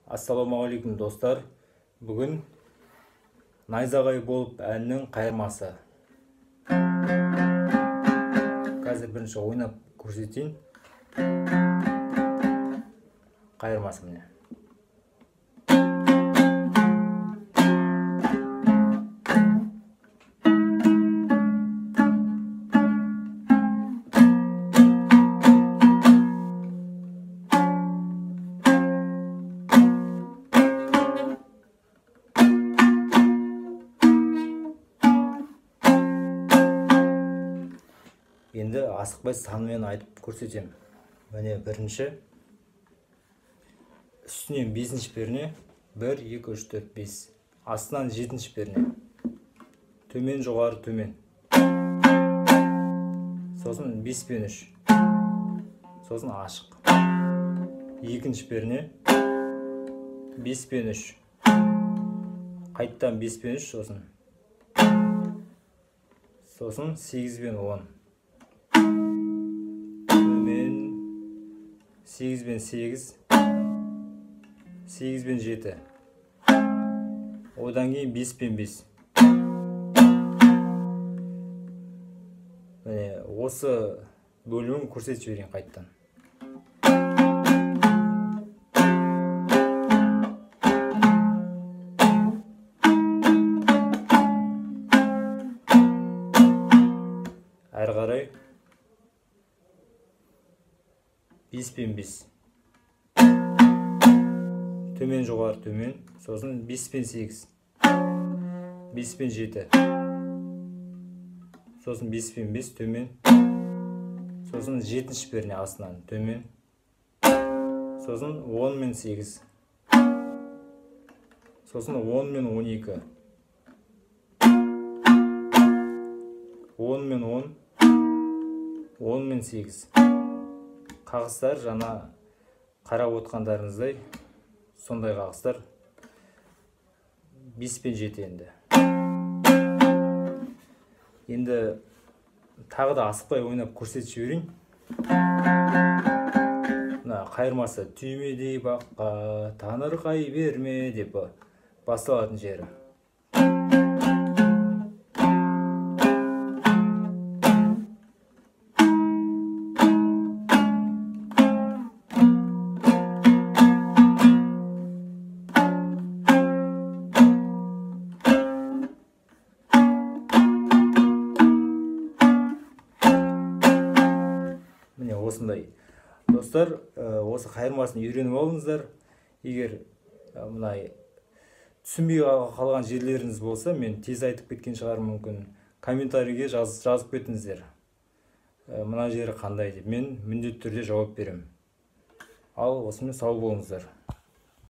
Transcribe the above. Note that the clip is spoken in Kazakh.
Ассалаумағалейкум достар. Бүгін найзағай болып әннің қайырмасы. Қазір бірінші ойнап көрсетейін. Қайырмасы міне. Енді асықпай санымен айтып көрсетем. Міне бірінші. Үстінен 5-ші перне. 1, 2, 3, 4, 5. Астынан 7-ші перне. Төмен, жоғары, төмен. Сосын 5 пен 3. Сосын ашық. 2-ші перне. 5 пен 3. Қайттан 5 пен 3 сосын. Сосын 8 пен 10. 8 бен 8, 8 бен 7. Одан кейін 5 бен 5. Осы бөлімін көрсетіп жіберейін қайттан. Әрі қарай 5 пен 5. Төмен, жоғары, төмен. Сосын 5 пен 8. 5 пен 7. Сосын 5 пен 5, төмен. Сосын 7-ші перне астынан, төмен. Сосын 10 мен 8. Сосын 10 мен 12. 10 мен 10. 10 мен 8. Қағыстар жана қарап отқандарыңыздай сондай қағыстар 5 пен 7 енді. Енді тағы да асықпай ойнап көрсетіп жіберейін. Мына қайырмасы түймедей баққа таңырқай берме деп басталатын жері. Осындай. Достар, осы қайырмасын үйреніп алыңыздар. Егер мұнай түсінбей қалған жерлеріңіз болса, мен тез айтып кеткен шығарым мүмкін. Комментарийге жазып кетіңіздер. Мұна жері қандай деп, мен міндетті түрде жауап берем. Ал осымен сау болыңыздар.